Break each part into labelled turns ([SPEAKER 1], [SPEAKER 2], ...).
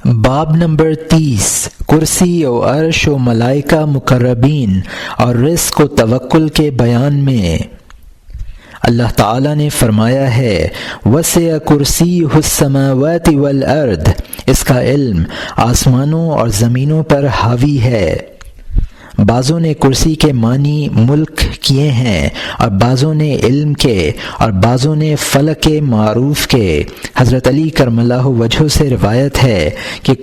[SPEAKER 1] باب نمبر 30 کرسی و عرش و ملائکہ مقربین اور رزق و توکل کے بیان میں اللہ تعالیٰ نے فرمایا ہے وسع کرسیہ السماوات والارض، اس کا علم آسمانوں اور زمینوں پر حاوی ہے۔ بعضوں نے کرسی کے معنی ملک کیے ہیں اور بعضوں نے علم کے اور بعضوں نے فلک معروف کے۔ حضرت علی کرم اللہ وجہہ سے روایت ہے کہ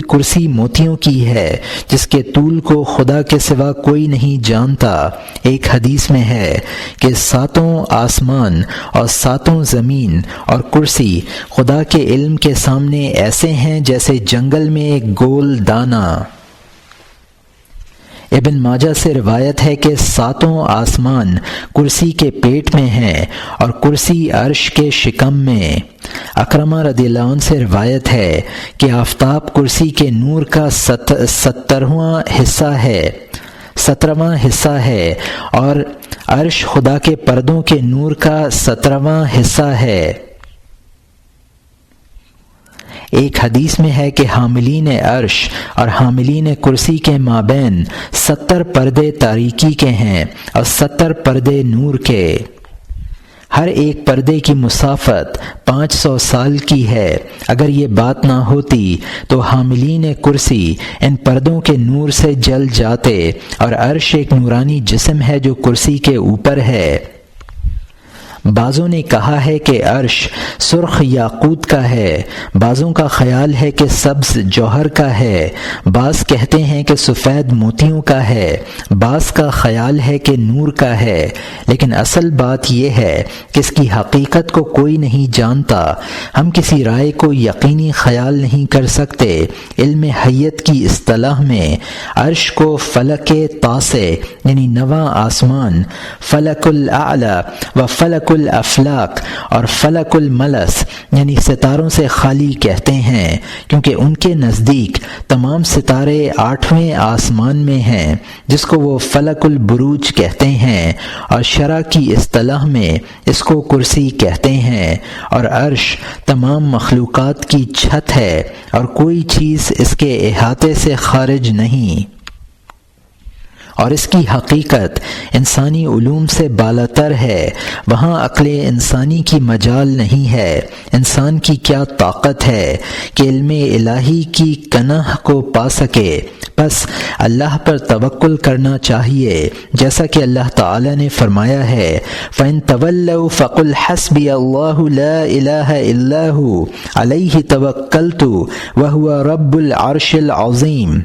[SPEAKER 1] کرسی موتیوں کی ہے جس کے طول کو خدا کے سوا کوئی نہیں جانتا۔ ایک حدیث میں ہے کہ 7 آسمان اور 7 زمین اور کرسی خدا کے علم کے سامنے ایسے ہیں جیسے جنگل میں ایک گول دانہ۔ ابن ماجہ سے روایت ہے کہ 7 آسمان کرسی کے پیٹ میں ہیں اور کرسی عرش کے شکم میں۔ اکرمہ رضی اللہ عنہ سے روایت ہے کہ آفتاب کرسی کے نور کا 17واں حصہ ہے اور عرش خدا کے پردوں کے نور کا 17واں حصہ ہے۔ ایک حدیث میں ہے کہ حاملین عرش اور حاملین کرسی کے مابین 70 پردے تاریکی کے ہیں اور 70 پردے نور کے۔ ہر ایک پردے کی مسافت 500 سال کی ہے۔ اگر یہ بات نہ ہوتی تو حاملین کرسی ان پردوں کے نور سے جل جاتے، اور عرش ایک نورانی جسم ہے جو کرسی کے اوپر ہے۔ بعضوں نے کہا ہے کہ عرش سرخ یاقوت کا ہے، بعضوں کا خیال ہے کہ سبز جوہر کا ہے، بعض کہتے ہیں کہ سفید موتیوں کا ہے، بعض کا خیال ہے کہ نور کا ہے، لیکن اصل بات یہ ہے کہ اس کی حقیقت کو کوئی نہیں جانتا۔ ہم کسی رائے کو یقینی خیال نہیں کر سکتے۔ علم حیت کی اصطلاح میں عرش کو فلک تاسع یعنی 9واں آسمان، فلک الاعلی و فلک الافلاک اور فلک الملس یعنی ستاروں سے خالی کہتے ہیں، کیونکہ ان کے نزدیک تمام ستارے 8ویں آسمان میں ہیں، جس کو وہ فلک البروج کہتے ہیں، اور شرع کی اصطلاح میں اس کو کرسی کہتے ہیں، اور عرش تمام مخلوقات کی چھت ہے اور کوئی چیز اس کے احاطے سے خارج نہیں، اور اس کی حقیقت انسانی علوم سے بالاتر ہے۔ وہاں عقل انسانی کی مجال نہیں ہے۔ انسان کی کیا طاقت ہے کہ علم الہی کی کنہ کو پا سکے؟ بس اللہ پر توکل کرنا چاہیے، جیسا کہ اللہ تعالی نے فرمایا ہے فَإِن تَوَلَّوْا فَقُلْ حَسْبِيَ اللَّهُ لَا إِلَٰهَ إِلَّا هُوَ عَلَيْهِ تَوَكَّلْتُ وَهُوَ رَبُّ الْعَرْشِ الْعَظِيمِ۔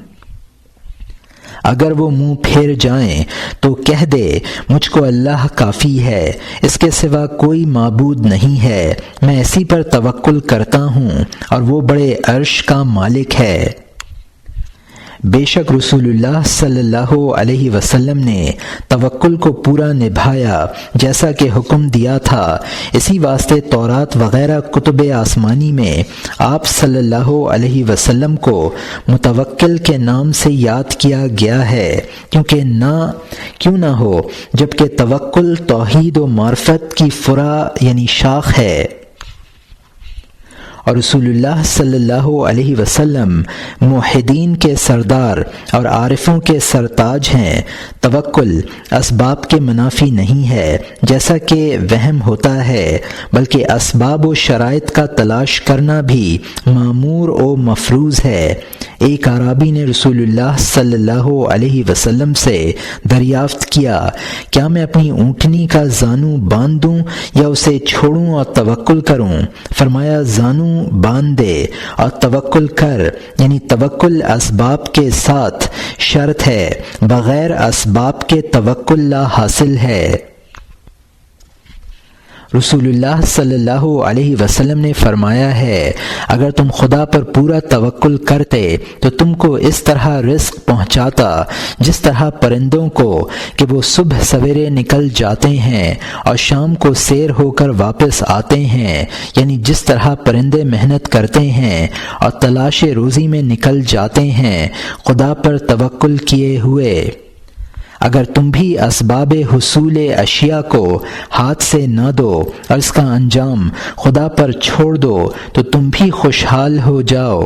[SPEAKER 1] اگر وہ منہ پھیر جائیں تو کہہ دے مجھ کو اللہ کافی ہے، اس کے سوا کوئی معبود نہیں ہے، میں اسی پر توکل کرتا ہوں اور وہ بڑے عرش کا مالک ہے۔ بے شک رسول اللہ صلی اللہ علیہ وسلم نے توکل کو پورا نبھایا جیسا کہ حکم دیا تھا۔ اسی واسطے تورات وغیرہ کتب آسمانی میں آپ صلی اللہ علیہ وسلم کو متوکل کے نام سے یاد کیا گیا ہے، کیوں نہ ہو جبکہ توکل توحید و معرفت کی فرع یعنی شاخ ہے، اور رسول اللہ صلی اللہ علیہ وسلم موحدین کے سردار اور عارفوں کے سرتاج ہیں۔ توکل اسباب کے منافی نہیں ہے جیسا کہ وہم ہوتا ہے، بلکہ اسباب و شرائط کا تلاش کرنا بھی مامور و مفروض ہے۔ ایک اعرابی نے رسول اللہ صلی اللہ علیہ وسلم سے دریافت کیا، کیا میں اپنی اونٹنی کا زانو باندھ دوں یا اسے چھوڑوں اور توکل کروں؟ فرمایا زانو باندھ دے اور توکل کر، یعنی توکل اسباب کے ساتھ شرط ہے، بغیر اسباب کے توکل لا حاصل ہے۔ رسول اللہ صلی اللہ علیہ وسلم نے فرمایا ہے اگر تم خدا پر پورا توکل کرتے تو تم کو اس طرح رزق پہنچاتا جس طرح پرندوں کو کہ وہ صبح سویرے نکل جاتے ہیں اور شام کو سیر ہو کر واپس آتے ہیں، یعنی جس طرح پرندے محنت کرتے ہیں اور تلاش روزی میں نکل جاتے ہیں خدا پر توکل کیے ہوئے۔ اگر تم بھی اسباب حصول اشیاء کو ہاتھ سے نہ دو اور اس کا انجام خدا پر چھوڑ دو تو تم بھی خوشحال ہو جاؤ۔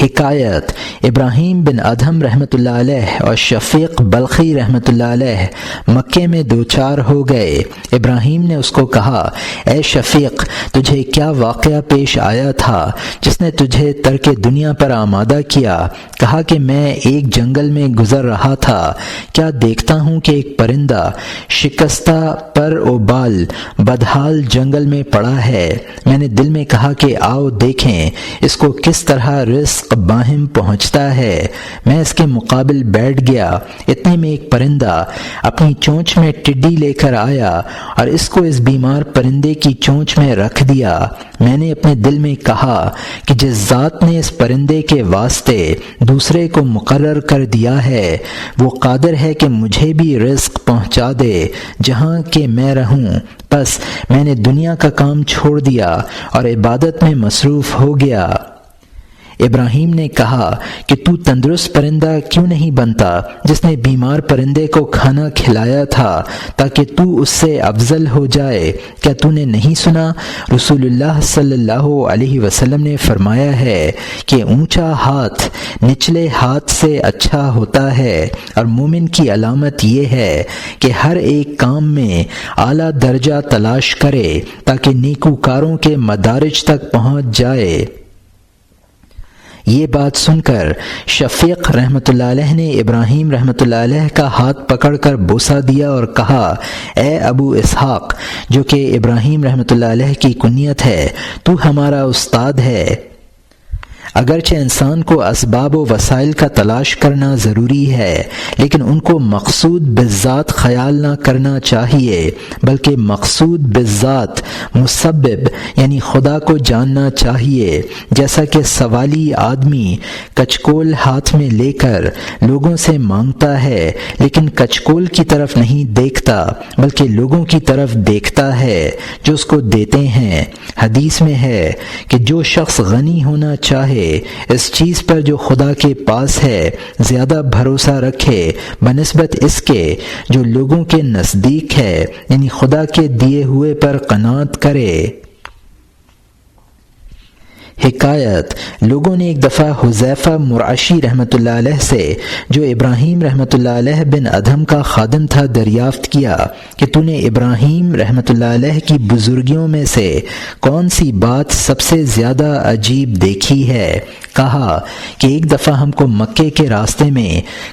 [SPEAKER 1] حکایت ابراہیم بن ادھم رحمۃ اللہ علیہ اور شفیق بلخی رحمۃ اللہ علیہ مکے میں دوچار ہو گئے۔ ابراہیم نے اس کو کہا، اے شفیق، تجھے کیا واقعہ پیش آیا تھا جس نے تجھے ترک دنیا پر آمادہ کیا؟ کہا کہ میں ایک جنگل میں گزر رہا تھا، کیا دیکھتا ہوں کہ ایک پرندہ شکستہ پر و بال بدحال جنگل میں پڑا ہے۔ میں نے دل میں کہا کہ آؤ دیکھیں اس کو کس طرح رزق باہم پہنچتا ہے۔ میں اس کے مقابل بیٹھ گیا، اتنے میں ایک پرندہ اپنی چونچ میں ٹڈی لے کر آیا اور اس کو اس بیمار پرندے کی چونچ میں رکھ دیا۔ میں نے اپنے دل میں کہا کہ جس ذات نے اس پرندے کے واسطے دوسرے کو مقرر کر دیا ہے وہ قادر ہے کہ مجھے بھی رزق پہنچا دے جہاں کہ میں رہوں۔ بس میں نے دنیا کا کام چھوڑ دیا اور عبادت میں مصروف ہو گیا۔ ابراہیم نے کہا کہ تو تندرست پرندہ کیوں نہیں بنتا جس نے بیمار پرندے کو کھانا کھلایا تھا تاکہ تو اس سے افضل ہو جائے؟ کیا تو نے نہیں سنا رسول اللہ صلی اللہ علیہ وسلم نے فرمایا ہے کہ اونچا ہاتھ نچلے ہاتھ سے اچھا ہوتا ہے، اور مومن کی علامت یہ ہے کہ ہر ایک کام میں اعلیٰ درجہ تلاش کرے تاکہ نیکوکاروں کے مدارج تک پہنچ جائے۔ یہ بات سن کر شفیق رحمۃ اللہ علیہ نے ابراہیم رحمۃ اللہ علیہ کا ہاتھ پکڑ کر بوسہ دیا اور کہا، اے ابو اسحاق، جو کہ ابراہیم رحمۃ اللہ علیہ کی کنیت ہے، تو ہمارا استاد ہے۔ اگرچہ انسان کو اسباب و وسائل کا تلاش کرنا ضروری ہے، لیکن ان کو مقصود بالذات خیال نہ کرنا چاہیے، بلکہ مقصود بالذات مسبب یعنی خدا کو جاننا چاہیے۔ جیسا کہ سوالی آدمی کچکول ہاتھ میں لے کر لوگوں سے مانگتا ہے لیکن کچکول کی طرف نہیں دیکھتا بلکہ لوگوں کی طرف دیکھتا ہے جو اس کو دیتے ہیں۔ حدیث میں ہے کہ جو شخص غنی ہونا چاہے اس چیز پر جو خدا کے پاس ہے زیادہ بھروسہ رکھے بنسبت اس کے جو لوگوں کے نزدیک ہے، یعنی خدا کے دیے ہوئے پر قناعت کرے۔ حکایت لوگوں نے ایک دفعہ حذیفہ مرعشی رحمۃ اللہ علیہ سے، جو ابراہیم رحمۃ اللہ علیہ بن ادھم کا خادم تھا، دریافت کیا کہ تو نے ابراہیم رحمۃ اللہ علیہ کی بزرگیوں میں سے کون سی بات سب سے زیادہ عجیب دیکھی ہے؟ کہا کہ ایک دفعہ ہم کو مکے کے راستے میں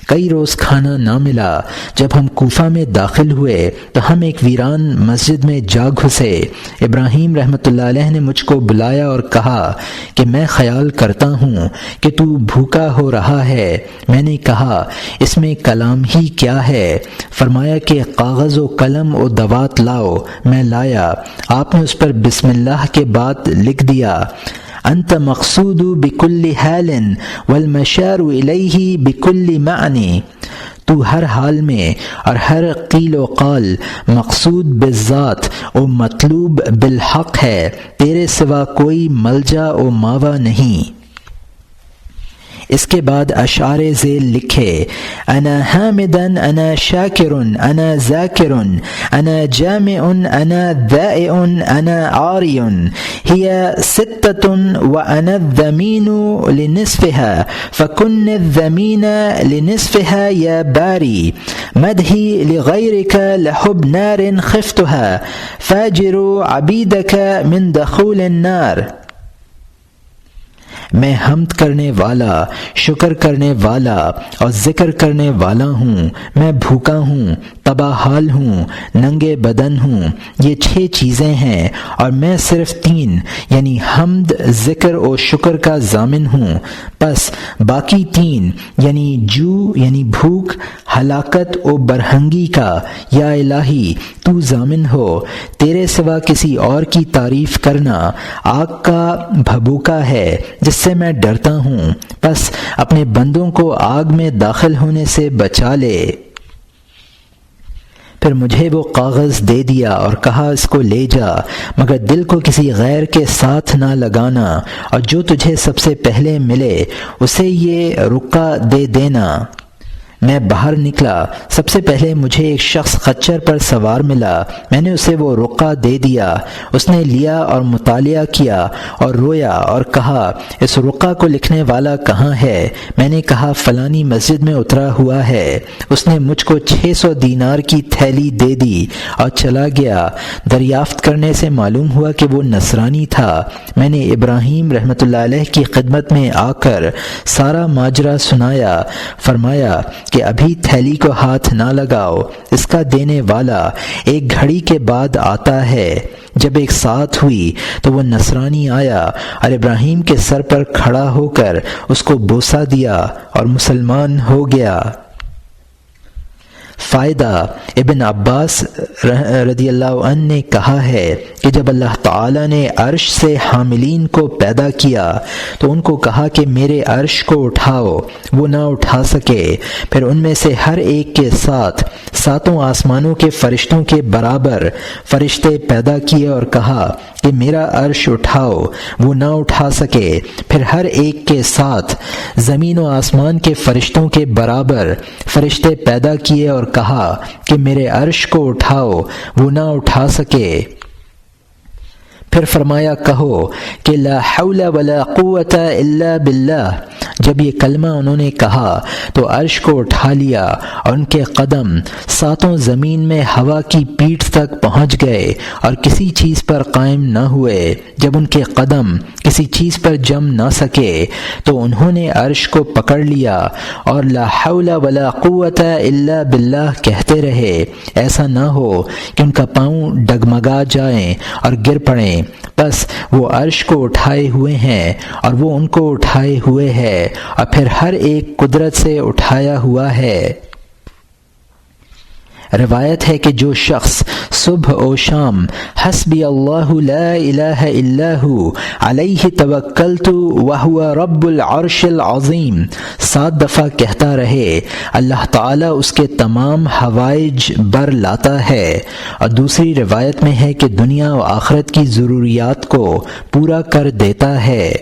[SPEAKER 1] کئی روز کھانا نہ ملا۔ جب ہم کوفہ میں داخل ہوئے تو ہم ایک ویران مسجد میں جا گھسے۔ ابراہیم رحمۃ اللہ علیہ نے مجھ کو بلایا اور کہا کہ میں خیال کرتا ہوں کہ تو بھوکا ہو رہا ہے۔ میں نے کہا اس میں کلام ہی کیا ہے؟ فرمایا کہ کاغذ و قلم و دوات لاؤ۔ میں لایا، آپ نے اس پر بسم اللہ کے بعد لکھ دیا، انت مقصود بکل حال والمشار الیہ بکل معنی، تو ہر حال میں اور ہر قیل و قال مقصود بالذات و مطلوب بالحق ہے، تیرے سوا کوئی ملجا و ماوا نہیں۔ اس کے بعد اشعار ذیل لکھے، انا حامدن انا شاکرن انا ذاکرن انا جامعن انا ذائعن انا عارین ہی ستۃ وانا الذمین لنصفها فکن الذمین لنصفها یا باری مدحی لغیرک لحب نار خفتها فاجر عبیدک من دخول النار۔ میں حمد کرنے والا، شکر کرنے والا اور ذکر کرنے والا ہوں۔ میں بھوکا ہوں، تباہ حال ہوں، ننگے بدن ہوں۔ یہ 6 چیزیں ہیں اور میں صرف 3 یعنی حمد، ذکر و شکر کا ضامن ہوں۔ بس باقی 3 یعنی جو یعنی بھوک، ہلاکت و برہنگی کا یا الہی تو ضامن ہو۔ تیرے سوا کسی اور کی تعریف کرنا آگ کا بھبوکا ہے جس سے میں ڈرتا ہوں۔ بس اپنے بندوں کو آگ میں داخل ہونے سے بچا لے۔ پھر مجھے وہ کاغذ دے دیا اور کہا اس کو لے جا، مگر دل کو کسی غیر کے ساتھ نہ لگانا، اور جو تجھے سب سے پہلے ملے اسے یہ رقعہ دے دینا۔ میں باہر نکلا، سب سے پہلے مجھے ایک شخص خچر پر سوار ملا۔ میں نے اسے وہ رقعہ دے دیا، اس نے لیا اور مطالعہ کیا اور رویا اور کہا، اس رقعہ کو لکھنے والا کہاں ہے؟ میں نے کہا فلانی مسجد میں اترا ہوا ہے۔ اس نے مجھ کو 600 دینار کی تھیلی دے دی اور چلا گیا۔ دریافت کرنے سے معلوم ہوا کہ وہ نصرانی تھا۔ میں نے ابراہیم رحمۃ اللہ علیہ کی خدمت میں آ کر سارا ماجرا سنایا۔ فرمایا کہ ابھی تھیلی کو ہاتھ نہ لگاؤ، اس کا دینے والا ایک گھڑی کے بعد آتا ہے۔ جب ایک ساعت ہوئی تو وہ نصرانی آیا اور ابراہیم کے سر پر کھڑا ہو کر اس کو بوسہ دیا اور مسلمان ہو گیا۔ فائدہ: ابن عباس رضی اللہ عنہ نے کہا ہے کہ جب اللہ تعالی نے عرش سے حاملین کو پیدا کیا تو ان کو کہا کہ میرے عرش کو اٹھاؤ، وہ نہ اٹھا سکے۔ پھر ان میں سے ہر ایک کے ساتھ 7 آسمانوں کے فرشتوں کے برابر فرشتے پیدا کیے اور کہا کہ میرا عرش اٹھاؤ، وہ نہ اٹھا سکے۔ پھر ہر ایک کے ساتھ زمین و آسمان کے فرشتوں کے برابر فرشتے پیدا کیے اور کہا کہ میرے عرش کو اٹھاؤ، وہ نہ اٹھا سکے۔ پھر فرمایا کہو کہ لا حول ولا قوت الا باللہ۔ جب یہ کلمہ انہوں نے کہا تو عرش کو اٹھا لیا اور ان کے قدم 7 زمین میں ہوا کی پیٹھ تک پہنچ گئے اور کسی چیز پر قائم نہ ہوئے۔ جب ان کے قدم کسی چیز پر جم نہ سکے تو انہوں نے عرش کو پکڑ لیا اور لا حول ولا قوت الا باللہ کہتے رہے۔ ایسا نہ ہو کہ ان کا پاؤں ڈگمگا جائیں اور گر پڑیں۔ بس وہ عرش کو اٹھائے ہوئے ہیں اور وہ ان کو اٹھائے ہوئے ہے اور پھر ہر ایک قدرت سے اٹھایا ہوا ہے۔ روایت ہے کہ جو شخص صبح و شام حسبی اللہ لا الہ الا ہو علیہ توکلت وہو رب العرش العظیم 7 دفعہ کہتا رہے، اللہ تعالیٰ اس کے تمام حوائج بر لاتا ہے۔ اور دوسری روایت میں ہے کہ دنیا و آخرت کی ضروریات کو پورا کر دیتا ہے۔